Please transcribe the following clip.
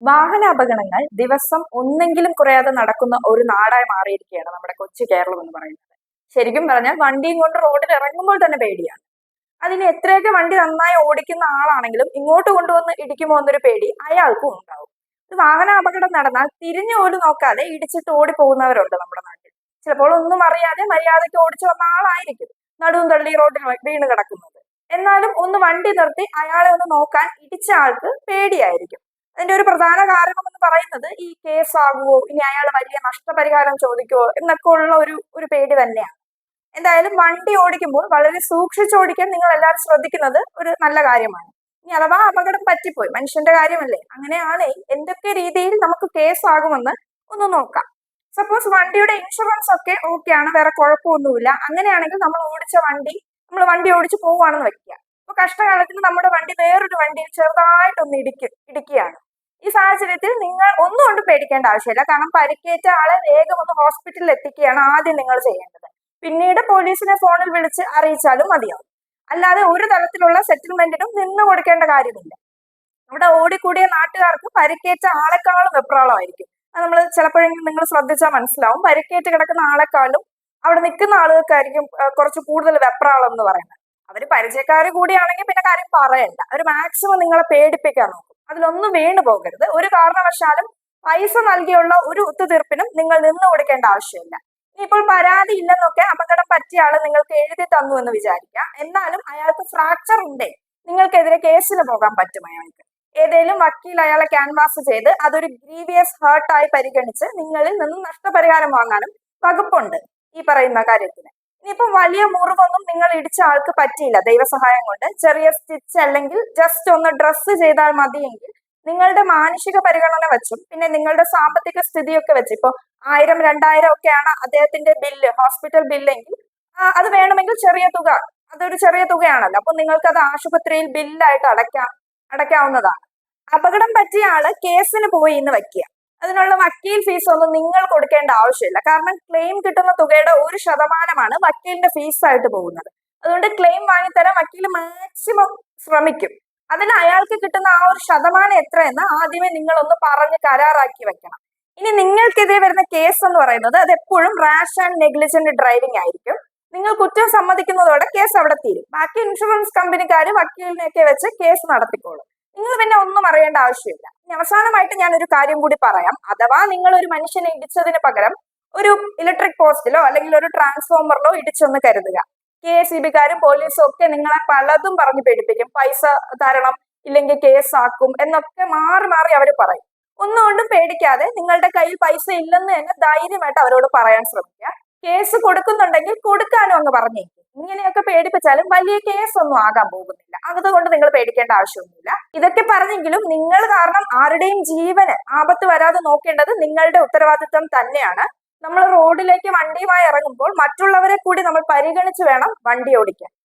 വാഹന അപകടങ്ങൾ ദിവസം ഒന്നെങ്കിലും കുറയാതെ നടക്കുന്ന ഒരു നാടായി മാറിയിരിക്കുകയാണ് നമ്മുടെ കൊച്ചു കേരളം എന്ന് പറയുന്നത്. ശരിക്കും പറഞ്ഞാൽ വണ്ടിയും കൊണ്ട് റോഡിൽ ഇറങ്ങുമ്പോൾ തന്നെ പേടിയാണ്. അതിന് എത്രയൊക്കെ വണ്ടി നന്നായി ഓടിക്കുന്ന ആളാണെങ്കിലും ഇങ്ങോട്ട് കൊണ്ടുവന്ന് ഇടിക്കുമോ എന്നൊരു പേടി അയാൾക്കും ഉണ്ടാവും. ഒരു വാഹന അപകടം നടന്നാൽ തിരിഞ്ഞു പോലും നോക്കാതെ ഇടിച്ചിട്ട് ഓടിപ്പോകുന്നവരുണ്ട് നമ്മുടെ നാട്ടിൽ. ചിലപ്പോൾ ഒന്നും അറിയാതെ മര്യാദയ്ക്ക് ഓടിച്ചു വന്ന ആളായിരിക്കും നടുവും തള്ളി റോഡിൽ വീണ് കിടക്കുന്നത്. എന്നാലും ഒന്ന് വണ്ടി നിർത്തി അയാളെ ഒന്ന് നോക്കാൻ ഇടിച്ച ആൾക്ക് പേടിയായിരിക്കും. അതിന്റെ ഒരു പ്രധാന കാരണം എന്ന് പറയുന്നത് ഈ കേസാകുവോ, ഇനി അയാൾ വലിയ നഷ്ടപരിഹാരം ചോദിക്കുവോ എന്നൊക്കെ ഉള്ള ഒരു പേടി തന്നെയാണ്. എന്തായാലും വണ്ടി ഓടിക്കുമ്പോൾ വളരെ സൂക്ഷിച്ചോടിക്കാൻ നിങ്ങൾ എല്ലാവരും ശ്രദ്ധിക്കുന്നത് ഒരു നല്ല കാര്യമാണ്. ഇനി അഥവാ അപകടം പറ്റിപ്പോയി, മനുഷ്യന്റെ കാര്യമല്ലേ, അങ്ങനെയാണ് എന്തൊക്കെ രീതിയിൽ നമുക്ക് കേസാകുമെന്ന് ഒന്ന് നോക്കാം. സപ്പോസ് വണ്ടിയുടെ ഇൻഷുറൻസ് ഒക്കെ ഓക്കെയാണ്, വേറെ കുഴപ്പമൊന്നുമില്ല, അങ്ങനെയാണെങ്കിൽ നമ്മൾ വണ്ടി ഓടിച്ച് പോവുകയാണെന്ന് വെക്കുക. അപ്പൊ കഷ്ടകാലത്തിന് നമ്മുടെ വണ്ടി വേറൊരു വണ്ടിയിൽ ചെറുതായിട്ടൊന്ന് ഇടിക്കുകയാണ്. ഈ സാഹചര്യത്തിൽ നിങ്ങൾ ഒന്നും കൊണ്ട് പേടിക്കേണ്ട ആവശ്യമില്ല. കാരണം പരിക്കേറ്റ ആളെ വേഗം ഒന്ന് ഹോസ്പിറ്റലിൽ എത്തിക്കുകയാണ് ആദ്യം നിങ്ങൾ ചെയ്യേണ്ടത്. പിന്നീട് പോലീസിനെ ഫോണിൽ വിളിച്ച് അറിയിച്ചാലും മതിയാവും. അല്ലാതെ ഒരു തരത്തിലുള്ള സെറ്റിൽമെന്റിനും നിന്ന് കൊടുക്കേണ്ട കാര്യമില്ല. അവിടെ ഓടിക്കൂടിയ നാട്ടുകാർക്ക് പരിക്കേറ്റ ആളെക്കാളും വെപ്രാളമായിരിക്കും. അത് നമ്മൾ ചിലപ്പോഴെങ്കിലും നിങ്ങൾ ശ്രദ്ധിച്ചാൽ മനസ്സിലാവും. പരിക്കേറ്റ് കിടക്കുന്ന ആളെക്കാളും അവിടെ നിൽക്കുന്ന ആളുകൾക്കായിരിക്കും കുറച്ച് കൂടുതൽ വെപ്രാളം എന്ന് പറയുന്നത്. അവര് പരിചയക്കാർ കൂടിയാണെങ്കിൽ പിന്നെ കാര്യം പറയണ്ട. അവർ മാക്സിമം നിങ്ങളെ പേടിപ്പിക്കാൻ നോക്കും. അതിലൊന്നും വീണു പോകരുത്. ഒരു കാരണവശാലും പൈസ നൽകിയുള്ള ഒരു ഒത്തുതീർപ്പിനും നിങ്ങൾ നിന്ന് കൊടുക്കേണ്ട ആവശ്യമില്ല. ഇനിയിപ്പോൾ പരാതി ഇല്ലെന്നൊക്കെ അപകടം പറ്റിയ ആള് നിങ്ങൾക്ക് എഴുതി തന്നു എന്ന് വിചാരിക്കാം. എന്നാലും അയാൾക്ക് ഫ്രാക്ചർ ഉണ്ടേ നിങ്ങൾക്കെതിരെ കേസിന് പോകാൻ പറ്റും. അയാൾക്ക് ഏതെങ്കിലും വക്കീൽ അയാളെ ക്യാൻവാസ് ചെയ്ത് അതൊരു ഗ്രീവിയസ് ഹേർട്ടായി പരിഗണിച്ച് നിങ്ങളിൽ നിന്ന് നഷ്ടപരിഹാരം വാങ്ങാനും വകുപ്പുണ്ട് ഈ പറയുന്ന കാര്യത്തിന്. ഇനിയിപ്പം വലിയ മുറിവൊന്നും നിങ്ങൾ ഇടിച്ച ആൾക്ക് പറ്റിയില്ല, ദൈവസഹായം കൊണ്ട് ചെറിയ സ്റ്റിച്ച് അല്ലെങ്കിൽ ജസ്റ്റ് ഒന്ന് ഡ്രസ്സ് ചെയ്താൽ മതിയെങ്കിൽ നിങ്ങളുടെ മാനുഷിക പരിഗണന വെച്ചും പിന്നെ നിങ്ങളുടെ സാമ്പത്തിക സ്ഥിതിയൊക്കെ വെച്ച്, ഇപ്പൊ 1000 2000 ഒക്കെയാണ് അദ്ദേഹത്തിന്റെ ബില്ല്, ഹോസ്പിറ്റൽ ബില്ലെങ്കിൽ അത് വേണമെങ്കിൽ അതൊരു ചെറിയ തുകയാണല്ലോ. അപ്പൊ നിങ്ങൾക്ക് അത് ആശുപത്രിയിൽ ബില്ലായിട്ട് അടയ്ക്കാവുന്നതാണ്. അപകടം പറ്റിയ ആള് കേസിന് പോയി എന്ന് വെക്കുക, അതിനുള്ള വക്കീൽ ഫീസ് ഒന്നും നിങ്ങൾ കൊടുക്കേണ്ട ആവശ്യമില്ല. കാരണം ക്ലെയിം കിട്ടുന്ന തുകയുടെ 1% വക്കീലിന്റെ ഫീസായിട്ട് പോകുന്നത്. അതുകൊണ്ട് ക്ലെയിം വാങ്ങിത്തരാൻ വക്കീൽ മാക്സിമം ശ്രമിക്കും. അതിന് അയാൾക്ക് കിട്ടുന്ന ആ ഒരു ശതമാനം എത്രയെന്ന് ആദ്യമേ നിങ്ങളൊന്ന് പറഞ്ഞ് കരാറാക്കി വെക്കണം. ഇനി നിങ്ങൾക്കെതിരെ വരുന്ന കേസ് എന്ന് പറയുന്നത് അത് എപ്പോഴും റാഷ് ആൻഡ് നെഗ്ലിജന്റ് ഡ്രൈവിംഗ് ആയിരിക്കും. നിങ്ങൾ കുറ്റം സമ്മതിക്കുന്നതോടെ കേസ് അവിടെ തീരും. ബാക്കി ഇൻഷുറൻസ് കമ്പനിക്കാർ വക്കീലിനെയൊക്കെ വെച്ച് കേസ് നടത്തിക്കോളും. നിങ്ങൾ പിന്നെ ഒന്നും അറിയേണ്ട ആവശ്യമില്ല. ഇനി അവസാനമായിട്ട് ഞാൻ ഒരു കാര്യം കൂടി പറയാം. അഥവാ നിങ്ങൾ ഒരു മനുഷ്യനെ ഇടിച്ചതിന് പകരം ഒരു ഇലക്ട്രിക് പോസ്റ്റിലോ അല്ലെങ്കിൽ ഒരു ട്രാൻസ്ഫോമറിലോ ഇടിച്ചെന്ന് കരുതുക. KSEBക്കാരും പോലീസും ഒക്കെ നിങ്ങളെ പലതും പറഞ്ഞ് പേടിപ്പിക്കും. പൈസ തരണം, ഇല്ലെങ്കിൽ കേസാക്കും എന്നൊക്കെ മാറി മാറി അവർ പറയും. ഒന്നുകൊണ്ടും പേടിക്കാതെ നിങ്ങളുടെ കയ്യിൽ പൈസ ഇല്ലെന്ന് തന്നെ ധൈര്യമായിട്ട് അവരോട് പറയാൻ ശ്രമിക്കുക. കേസ് കൊടുക്കുന്നുണ്ടെങ്കിൽ കൊടുക്കാനും അങ്ങ് പറഞ്ഞേക്കും. ഇങ്ങനെയൊക്കെ പേടിപ്പിച്ചാലും വലിയ കേസൊന്നും ആകാൻ പോകുന്നില്ല. അതുകൊണ്ട് നിങ്ങൾ പേടിക്കേണ്ട ആവശ്യമൊന്നുമില്ല. ഇതൊക്കെ പറഞ്ഞെങ്കിലും നിങ്ങൾ കാരണം ആരുടെയും ജീവന് ആപത്ത് വരാതെ നോക്കേണ്ടത് നിങ്ങളുടെ ഉത്തരവാദിത്വം തന്നെയാണ്. നമ്മൾ റോഡിലേക്ക് വണ്ടിയുമായി ഇറങ്ങുമ്പോൾ മറ്റുള്ളവരെ കൂടി നമ്മൾ പരിഗണിച്ച് വേണം വണ്ടി ഓടിക്കാൻ.